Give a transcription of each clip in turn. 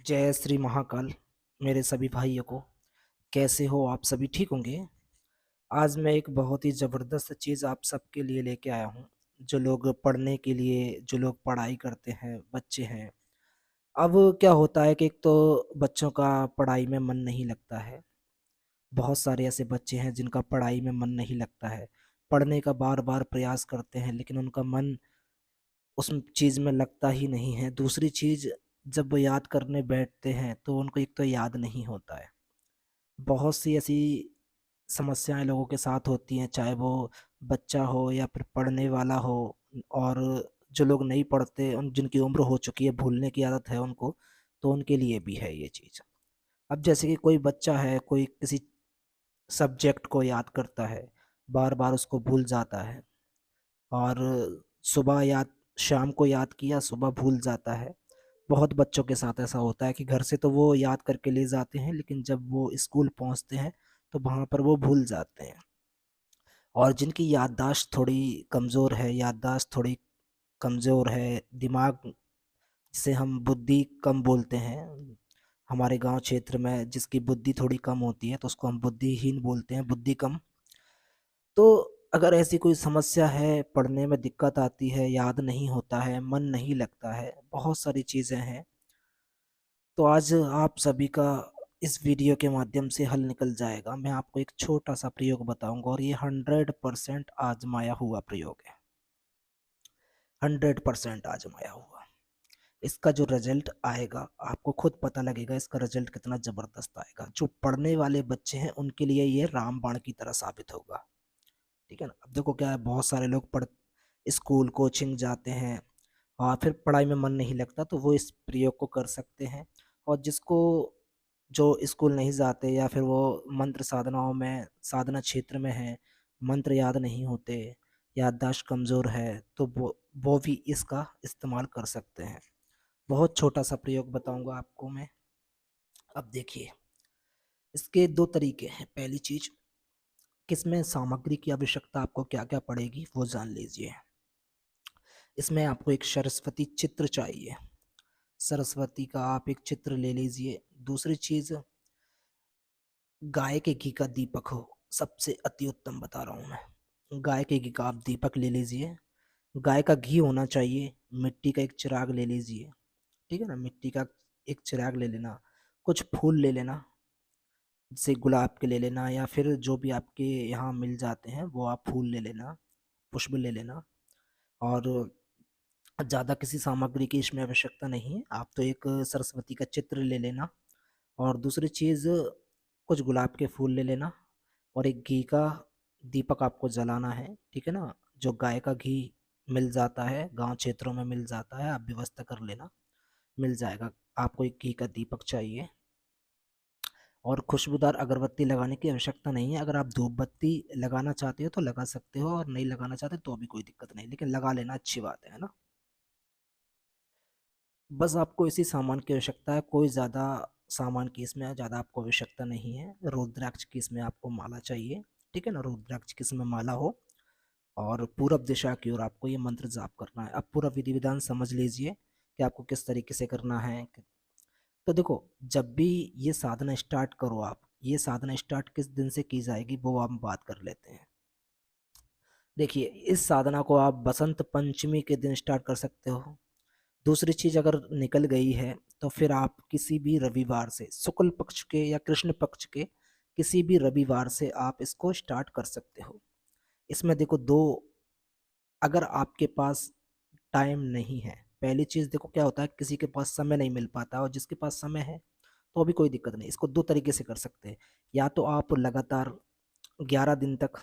जय श्री महाकाल। मेरे सभी भाइयों को कैसे हो आप सभी? ठीक होंगे। आज मैं एक बहुत ही ज़बरदस्त चीज़ आप सबके लिए लेके आया हूँ। जो लोग पढ़ने के लिए जो लोग पढ़ाई करते हैं, बच्चे हैं। अब क्या होता है कि एक तो बच्चों का पढ़ाई में मन नहीं लगता है। बहुत सारे ऐसे बच्चे हैं जिनका पढ़ाई में मन नहीं लगता है। पढ़ने का बार बार प्रयास करते हैं लेकिन उनका मन उस चीज़ में लगता ही नहीं है। दूसरी चीज़, जब वो याद करने बैठते हैं तो उनको एक तो याद नहीं होता है। बहुत सी ऐसी समस्याएं लोगों के साथ होती हैं, चाहे वो बच्चा हो या फिर पढ़ने वाला हो। और जो लोग नहीं पढ़ते, उन जिनकी उम्र हो चुकी है, भूलने की आदत है उनको, तो उनके लिए भी है ये चीज़। अब जैसे कि कोई बच्चा है, कोई किसी सब्जेक्ट को याद करता है, बार बार उसको भूल जाता है। और सुबह याद शाम को याद किया, सुबह भूल जाता है। बहुत बच्चों के साथ ऐसा होता है कि घर से तो वो याद करके ले जाते हैं लेकिन जब वो स्कूल पहुंचते हैं तो वहाँ पर वो भूल जाते हैं। और जिनकी याददाश्त थोड़ी कमज़ोर है, दिमाग जिसे हम बुद्धि कम बोलते हैं, हमारे गांव क्षेत्र में जिसकी बुद्धि थोड़ी कम होती है तो उसको हम बुद्धिहीन बोलते हैं, बुद्धि कम। तो अगर ऐसी कोई समस्या है, पढ़ने में दिक्कत आती है, याद नहीं होता है, मन नहीं लगता है, बहुत सारी चीज़ें हैं, तो आज आप सभी का इस वीडियो के माध्यम से हल निकल जाएगा। मैं आपको एक छोटा सा प्रयोग बताऊंगा और ये 100% आजमाया हुआ प्रयोग है। 100% आजमाया हुआ। इसका जो रिजल्ट आएगा आपको खुद पता लगेगा, इसका रिजल्ट कितना ज़बरदस्त आएगा। जो पढ़ने वाले बच्चे हैं उनके लिए ये रामबाण की तरह साबित होगा। ठीक है ना? अब देखो क्या है, बहुत सारे लोग स्कूल कोचिंग जाते हैं और फिर पढ़ाई में मन नहीं लगता तो वो इस प्रयोग को कर सकते हैं। और जिसको जो स्कूल नहीं जाते या फिर वो मंत्र साधनाओं में, साधना क्षेत्र में है, मंत्र याद नहीं होते, याददाश्त कमज़ोर है, तो वो भी इसका इस्तेमाल कर सकते हैं। बहुत छोटा सा प्रयोग बताऊंगा आपको मैं। अब देखिए, इसके दो तरीके हैं। पहली चीज, किसमें सामग्री की आवश्यकता आपको क्या क्या पड़ेगी वो जान लीजिए। इसमें आपको एक सरस्वती चित्र चाहिए। सरस्वती का आप एक चित्र ले लीजिए। दूसरी चीज, गाय के घी का दीपक हो, सबसे अति उत्तम बता रहा हूँ मैं। गाय के घी का आप दीपक ले लीजिए। गाय का घी होना चाहिए। मिट्टी का एक चिराग ले लीजिए। ठीक है ना? मिट्टी का एक चिराग ले लेना। कुछ फूल ले लेना, जैसे गुलाब के ले लेना या फिर जो भी आपके यहाँ मिल जाते हैं वो आप फूल ले लेना, पुष्प ले लेना। और ज़्यादा किसी सामग्री की इसमें आवश्यकता नहीं है, आप तो एक सरस्वती का चित्र ले लेना। और दूसरी चीज़, कुछ गुलाब के फूल ले लेना और एक घी का दीपक आपको जलाना है। ठीक है ना? जो गाय का घी मिल जाता है, गांव क्षेत्रों में मिल जाता है, आप व्यवस्था कर लेना, मिल जाएगा। आपको एक घी का दीपक चाहिए। और खुशबूदार अगरबत्ती लगाने की आवश्यकता नहीं है। अगर आप धूप बत्ती लगाना चाहते हो तो लगा सकते हो, और नहीं लगाना चाहते तो भी कोई दिक्कत नहीं, लेकिन लगा लेना अच्छी बात है ना? बस आपको इसी सामान की आवश्यकता है, कोई ज़्यादा सामान की इसमें ज़्यादा आपको आवश्यकता नहीं है। रुद्राक्ष की इसमें आपको माला चाहिए। ठीक है ना? रुद्राक्ष की इसमें माला हो और पूरब दिशा की ओर आपको ये मंत्र जाप करना है। अब पूरा विधि विधान समझ लीजिए कि आपको किस तरीके से करना है। तो देखो, जब भी ये साधना स्टार्ट करो आप, ये साधना स्टार्ट किस दिन से की जाएगी वो हम बात कर लेते हैं। देखिए, इस साधना को आप बसंत पंचमी के दिन स्टार्ट कर सकते हो। दूसरी चीज, अगर निकल गई है तो फिर आप किसी भी रविवार से, शुक्ल पक्ष के या कृष्ण पक्ष के किसी भी रविवार से आप इसको स्टार्ट कर सकते हो। इसमें देखो दो, अगर आपके पास टाइम नहीं है, पहली चीज देखो क्या होता है, किसी के पास समय नहीं मिल पाता, और जिसके पास समय है तो भी कोई दिक्कत नहीं। इसको दो तरीके से कर सकते हैं। या तो आप ग्यारह दिन तक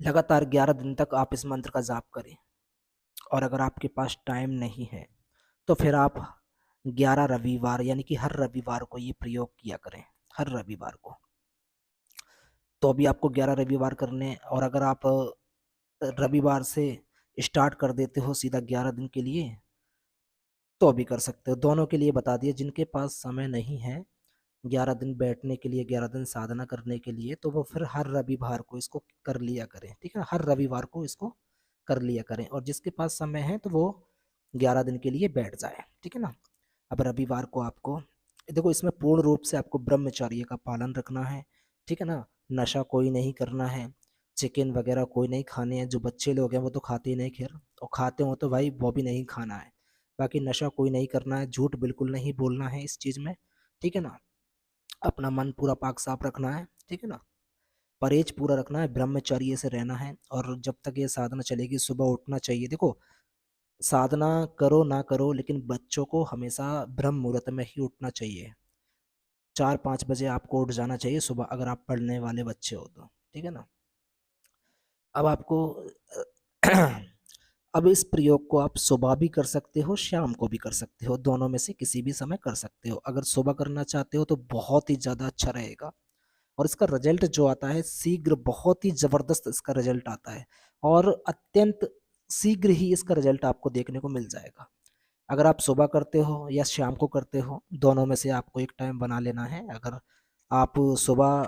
लगातार 11 दिन तक आप इस मंत्र का जाप करें। और अगर आपके पास टाइम नहीं है तो फिर आप 11 रविवार, यानी कि हर रविवार को ये प्रयोग किया करें। हर रविवार को तो अभी आपको 11 रविवार करने, और अगर आप रविवार से स्टार्ट कर देते हो सीधा 11 दिन के लिए तो अभी कर सकते हो। दोनों के लिए बता दिया। जिनके पास समय नहीं है 11 दिन बैठने के लिए, 11 दिन साधना करने के लिए, तो वो फिर हर रविवार को इसको कर लिया करें। ठीक है? हर रविवार को इसको कर लिया करें। और जिसके पास समय है तो वो 11 दिन के लिए बैठ जाए। ठीक है ना? अब रविवार को आपको देखो, इसमें पूर्ण रूप से आपको ब्रह्मचर्य का पालन रखना है, ठीक है ना। नशा कोई नहीं करना है, चिकन वगैरह कोई नहीं खाने हैं। जो बच्चे लोग हैं वो तो खाते ही नहीं, खैर, और खाते हो तो भाई वो भी नहीं खाना है। बाकी नशा कोई नहीं करना है, झूठ बिल्कुल नहीं बोलना है इस चीज़ में, ठीक है ना। अपना मन पूरा पाक साफ रखना है, ठीक है ना। परहेज पूरा रखना है, ब्रह्मचर्य से रहना है। और जब तक ये साधना चलेगी, सुबह उठना चाहिए। देखो, साधना करो ना करो, लेकिन बच्चों को हमेशा ब्रह्म मुहूर्त में ही उठना चाहिए। 4-5 बजे आपको उठ जाना चाहिए सुबह, अगर आप पढ़ने वाले बच्चे हो तो, ठीक है ना। अब आपको अब इस प्रयोग को आप सुबह भी कर सकते हो, शाम को भी कर सकते हो, दोनों में से किसी भी समय कर सकते हो। अगर सुबह करना चाहते हो तो बहुत ही ज़्यादा अच्छा रहेगा, और इसका रिजल्ट जो आता है शीघ्र, बहुत ही ज़बरदस्त इसका रिजल्ट आता है, और अत्यंत शीघ्र ही इसका रिजल्ट आपको देखने को मिल जाएगा। अगर आप सुबह करते हो या शाम को करते हो, दोनों में से आपको एक टाइम बना लेना है। अगर आप सुबह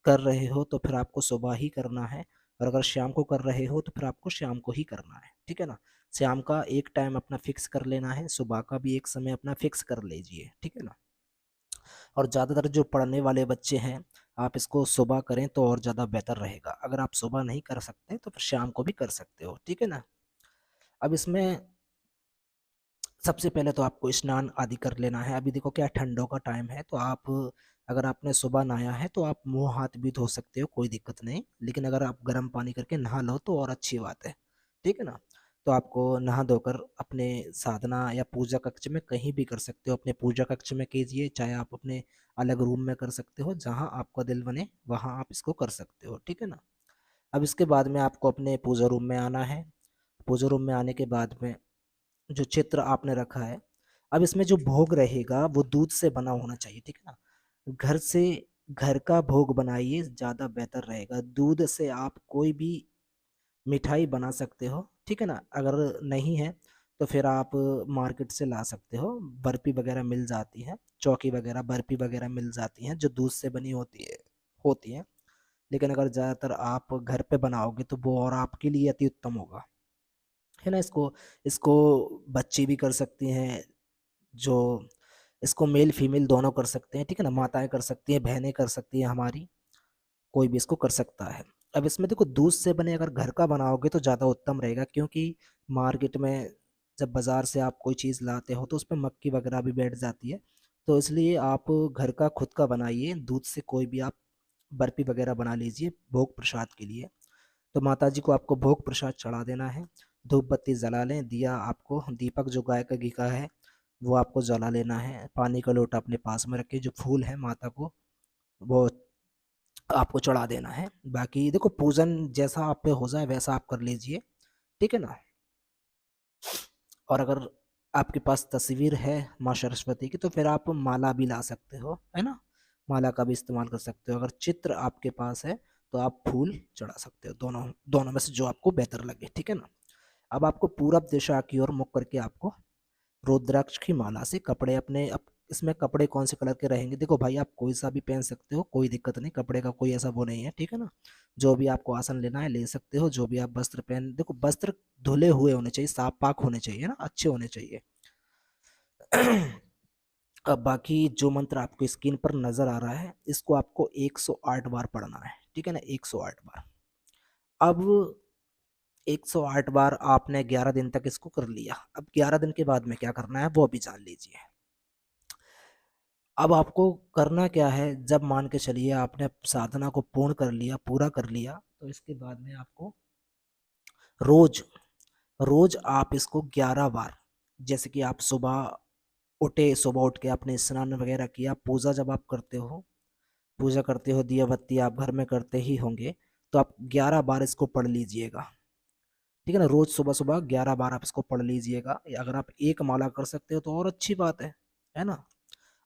कर रहे हो तो फिर आपको सुबह ही करना है, और अगर शाम को कर रहे हो तो फिर आपको शाम को ही करना है, ठीक है ना। शाम का एक टाइम अपना फिक्स कर लेना है, सुबह का भी एक समय अपना फिक्स कर लीजिए, ठीक है ना। और ज़्यादातर जो पढ़ने वाले बच्चे हैं, आप इसको सुबह करें तो और ज़्यादा बेहतर रहेगा। अगर आप सुबह नहीं कर सकते तो फिर शाम को भी कर सकते हो, ठीक है ना। अब इसमें सबसे पहले तो आपको स्नान आदि कर लेना है। अभी देखो क्या ठंडों का टाइम है, तो आप, अगर आपने सुबह नहाया है तो आप मुंह हाथ भी धो सकते हो, कोई दिक्कत नहीं। लेकिन अगर आप गर्म पानी करके नहा लो तो और अच्छी बात है, ठीक है ना। तो आपको नहा धोकर अपने साधना या पूजा कक्ष में कहीं भी कर सकते हो। अपने पूजा कक्ष में कीजिए, चाहे आप अपने अलग रूम में कर सकते हो, जहाँ आपका दिल बने वहाँ आप इसको कर सकते हो, ठीक है ना। अब इसके बाद में आपको अपने पूजा रूम में आना है। पूजा रूम में आने के बाद में जो चित्र आपने रखा है, अब इसमें जो भोग रहेगा वो दूध से बना होना चाहिए, ठीक है ना। घर का भोग बनाइए, ज़्यादा बेहतर रहेगा। दूध से आप कोई भी मिठाई बना सकते हो, ठीक है ना। अगर नहीं है तो फिर आप मार्केट से ला सकते हो, बर्फी वगैरह मिल जाती है, चौकी वगैरह बर्फी वगैरह मिल जाती हैं जो दूध से बनी होती है। लेकिन अगर ज़्यादातर आप घर पे बनाओगे तो वो और आपके लिए अति उत्तम होगा, है ना। इसको इसको बच्चे भी कर सकती हैं, जो इसको मेल फीमेल दोनों कर सकते हैं, ठीक है ना। माताएं कर सकती हैं, बहनें कर सकती हैं हमारी, कोई भी इसको कर सकता है। अब इसमें देखो, दूध से बने अगर घर का बनाओगे तो ज़्यादा उत्तम रहेगा, क्योंकि मार्केट में जब बाज़ार से आप कोई चीज़ लाते हो तो उसमें मक्खी वगैरह भी बैठ जाती है। तो इसलिए आप घर का खुद का बनाइए, दूध से कोई भी आप बर्फी वगैरह बना लीजिए भोग प्रसाद के लिए। तो माता जी को आपको भोग प्रसाद चढ़ा देना है। धूप बत्ती जला लें, दिया आपको, दीपक जो गाय का घी का है वो आपको जला लेना है। पानी का लोटा अपने पास में रखे, जो फूल है माता को वो आपको चढ़ा देना है। बाकी देखो, पूजन जैसा आप पे हो जाए वैसा आप कर लीजिए, ठीक है ना। और अगर आपके पास तस्वीर है माँ सरस्वती की तो फिर आप माला भी ला सकते हो, है ना। माला का भी इस्तेमाल कर सकते हो। अगर चित्र आपके पास है तो आप फूल चढ़ा सकते हो, दोनों दोनों में से जो आपको बेहतर लगे, ठीक है ना। अब आपको पूरब दिशा की ओर मुख करके आपको रुद्राक्ष की माला से कपड़े अपने इसमें कपड़े कौन से कलर के रहेंगे, देखो भाई, आप कोई सा भी पहन सकते हो, कोई दिक्कत नहीं, कपड़े का कोई ऐसा वो नहीं है, ठीक है ना। जो भी आपको आसन लेना है ले सकते हो। जो भी आप वस्त्र पहन, देखो वस्त्र धुले हुए होने चाहिए, साफ पाक होने चाहिए ना, अच्छे होने चाहिए। अब बाकी जो मंत्र आपको स्क्रीन पर नजर आ रहा है, इसको आपको 108 बार पढ़ना है, ठीक है ना, 108 बार। अब 108 बार आपने 11 दिन तक इसको कर लिया। अब 11 दिन के बाद में क्या करना है वो भी जान लीजिए। अब आपको करना क्या है, जब मान के चलिए आपने साधना को पूर्ण कर लिया, पूरा कर लिया, तो इसके बाद में आपको रोज रोज आप इसको 11 बार, जैसे कि आप सुबह उठे, सुबह उठ के आपने स्नान वगैरह किया, पूजा जब आप करते हो, पूजा करते हो, दिया बत्ती आप घर में करते ही होंगे, तो आप 11 बार इसको पढ़ लीजिएगा, ठीक है ना। रोज सुबह सुबह 11 बार आप इसको पढ़ लीजिएगा। या अगर आप एक माला कर सकते हो तो और अच्छी बात है ना।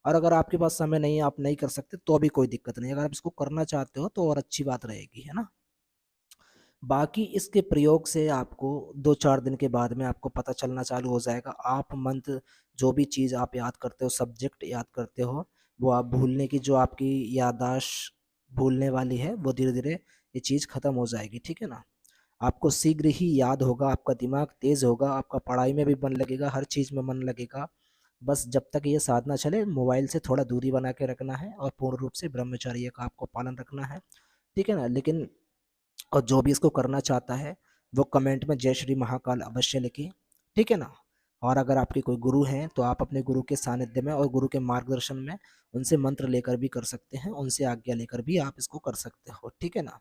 और अगर आपके पास समय नहीं है, आप नहीं कर सकते, तो भी कोई दिक्कत नहीं। अगर आप इसको करना चाहते हो तो और अच्छी बात रहेगी, है ना। बाकी इसके प्रयोग से आपको 2-4 दिन के बाद में आपको पता चलना चालू हो जाएगा। आप मंत्र, जो भी चीज़ आप याद करते हो, सब्जेक्ट याद करते हो, वो आप भूलने की, जो आपकी याददाश्त भूलने वाली है, वो धीरे धीरे ये चीज़ खत्म हो जाएगी, ठीक है ना। आपको शीघ्र ही याद होगा, आपका दिमाग तेज होगा, आपका पढ़ाई में भी मन लगेगा, हर चीज़ में मन लगेगा। बस जब तक ये साधना चले मोबाइल से थोड़ा दूरी बना के रखना है और पूर्ण रूप से ब्रह्मचर्य का आपको पालन रखना है, ठीक है ना। लेकिन और जो भी इसको करना चाहता है वो कमेंट में जय श्री महाकाल अवश्य लिखे, ठीक है ना। और अगर आपके कोई गुरु हैं तो आप अपने गुरु के सानिध्य में और गुरु के मार्गदर्शन में उनसे मंत्र लेकर भी कर सकते हैं, उनसे आज्ञा लेकर भी आप इसको कर सकते हो, ठीक है ना।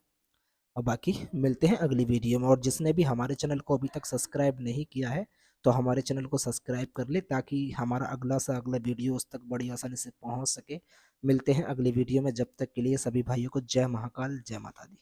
और बाकी मिलते हैं अगली वीडियो में। और जिसने भी हमारे चैनल को अभी तक सब्सक्राइब नहीं किया है तो हमारे चैनल को सब्सक्राइब कर ले, ताकि हमारा अगला से अगला वीडियो उस तक बड़ी आसानी से पहुंच सके। मिलते हैं अगली वीडियो में, जब तक के लिए सभी भाइयों को जय महाकाल, जय माता दी।